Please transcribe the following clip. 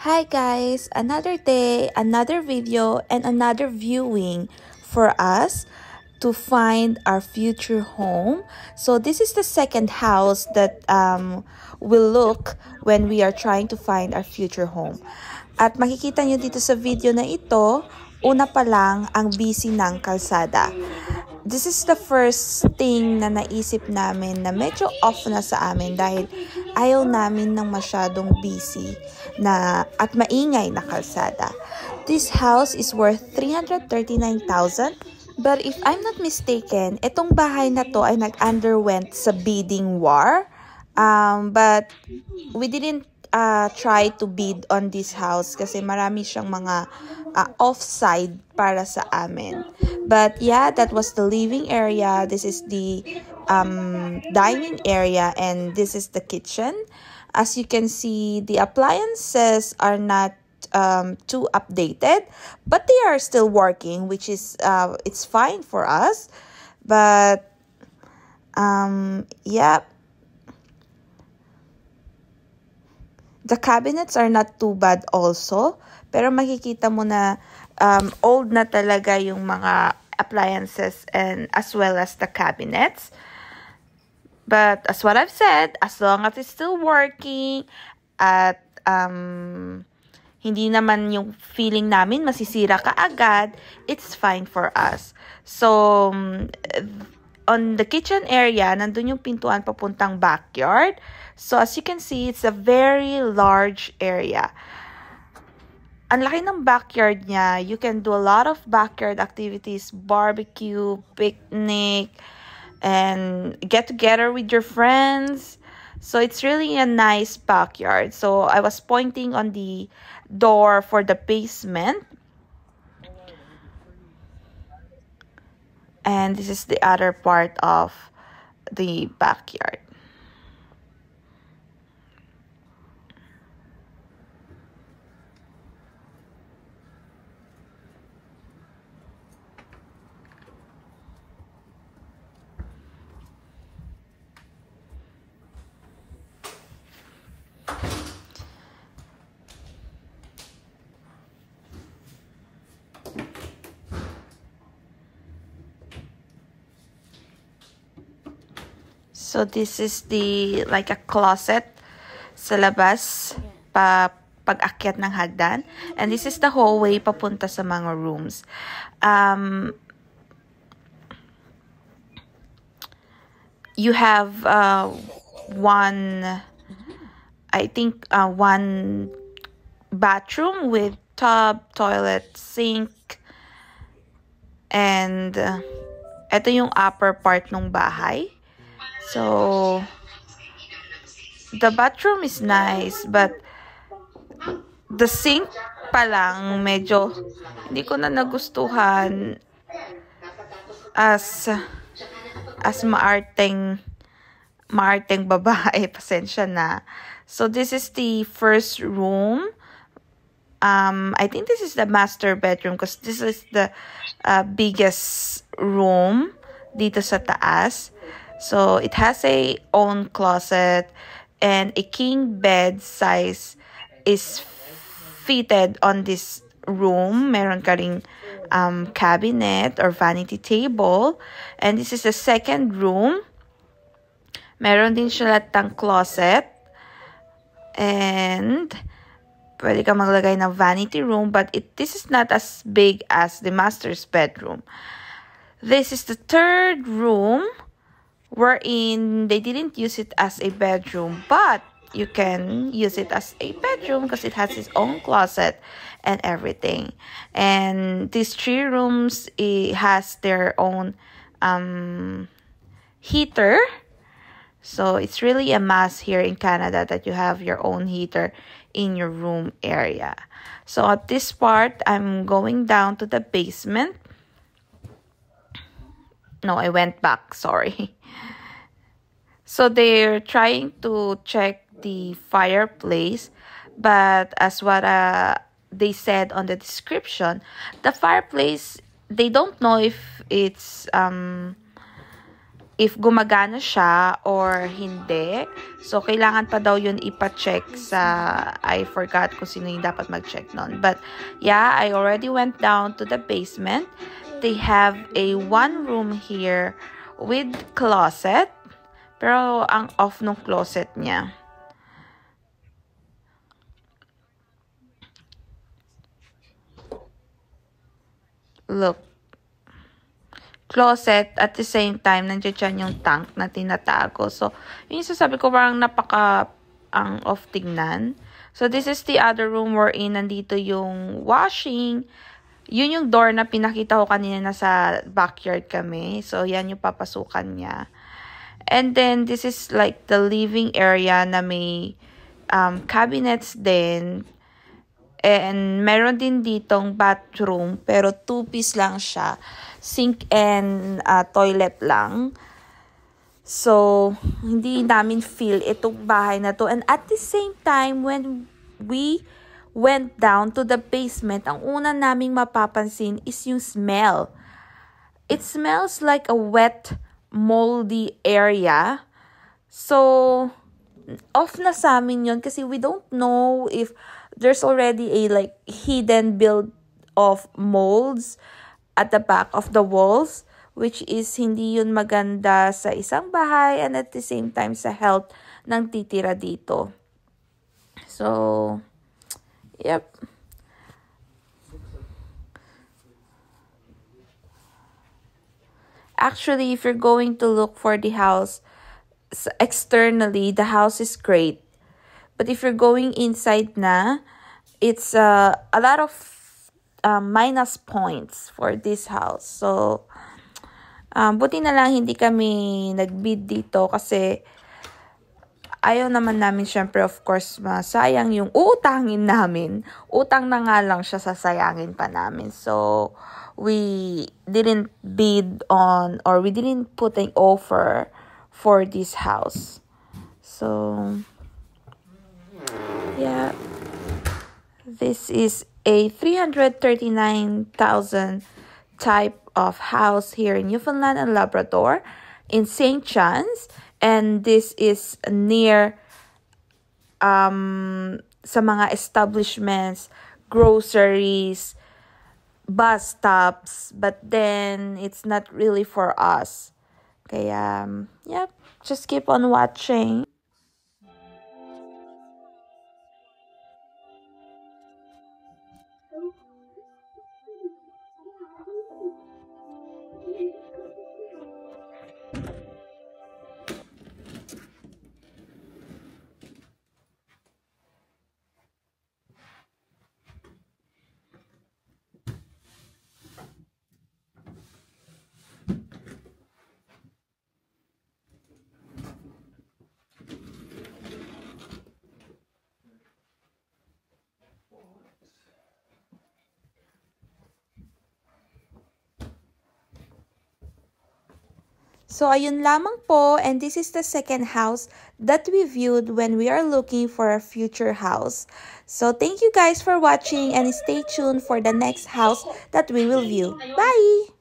Hi guys, another day, another video, and another viewing for us to find our future home. So this is the second house that we'll look when we are trying to find our future home. At makikita nyo dito sa video na ito, una pa lang ang busy ng kalsada. This is the first thing na naisip namin na medyo off na sa amin dahil ayaw namin ng masyadong busy na at maingay na kalsada. This house is worth 339,000. But if I'm not mistaken, itong bahay na to ay nag-underwent sa bidding war. But we didn't try to bid on this house kasi marami siyang mga offside para sa amin. But yeah, that was the living area. This is the dining area, and this is the kitchen. As you can see, the appliances are not too updated, but they are still working, which is it's fine for us. But yeah, the cabinets are not too bad also, pero makikita mo na old na talaga yung mga appliances and as well as the cabinets. But as what I've said, as long as it's still working at hindi naman yung feeling namin masisira kaagad, it's fine for us. So, on the kitchen area, nandun yung pintuan papuntang backyard. So, as you can see, it's a very large area. Ang laki ng backyard niya. You can do a lot of backyard activities, barbecue, picnic, and get together with your friends. So, it's really a nice backyard. So, I was pointing on the door for the basement. And this is the other part of the backyard. So this is the like a closet sa labas pag-akyat ng hagdan, and this is the hallway papunta sa mga rooms. You have one bathroom with tub, toilet, sink, and ito yung upper part ng bahay. So, the bathroom is nice, but the sink pa lang, medyo hindi ko na nagustuhan as maarteng babae, pasensya na. So, this is the first room. I think this is the master bedroom because this is the biggest room dito sa taas. So, it has a own closet and a king bed size is fitted on this room. Meron ka ring cabinet or vanity table. And this is the second room. Meron din siya latang closet. And pwede ka maglagay ng vanity room, but this is not as big as the master's bedroom. This is the third room, wherein they didn't use it as a bedroom, but you can use it as a bedroom because it has its own closet and everything. And these three rooms, it has their own heater. So it's really a must here in Canada that you have your own heater in your room area. So at this part, I'm going down to the basement. No, I went back, sorry. So they're trying to check the fireplace, but as what they said on the description, the fireplace, they don't know if it's if gumagana siya or hindi. So, kailangan pa daw yun ipa-check sa, I forgot kung sino yung dapat mag-check nun. But, yeah, I already went down to the basement. They have a one room here with closet. Pero, ang off nung closet niya. Look. Closet, at the same time, nandiyan dyan yung tank na tinatago. So, yun yung sasabi ko, parang napaka ang off tingnan. So, this is the other room we're in. Nandito yung washing. Yun yung door na pinakita ko kanina na sa backyard kami. So, yan yung papasukan niya. And then, this is like the living area na may cabinets din. And meron din ditong bathroom, pero 2-piece lang siya. Sink and toilet lang. So, hindi namin feel itong bahay na to. And at the same time, when we went down to the basement, ang una naming mapapansin is yung smell. It smells like a wet, moldy area. So, off na sa amin yun kasi we don't know if there's already a like hidden build of molds at the back of the walls, which is hindi yun maganda sa isang bahay and at the same time sa health ng titira dito. So, yep. Actually, if you're going to look for the house externally, the house is great. But if you're going inside na, it's a lot of minus points for this house. So, buti na lang hindi kami nag-bid dito kasi ayaw naman namin syempre of course masayang yung utangin namin. Utang na nga lang siya, sasayangin pa namin. So, we didn't bid on or we didn't put an offer for this house. So, yeah, this is a 339,000 type of house here in Newfoundland and Labrador in St. John's, and this is near sa mga establishments, groceries, bus stops, but then it's not really for us. Kaya, yeah, just keep on watching. So, ayun lamang po, and this is the second house that we viewed when we are looking for a future house. So, thank you guys for watching and stay tuned for the next house that we will view. Bye!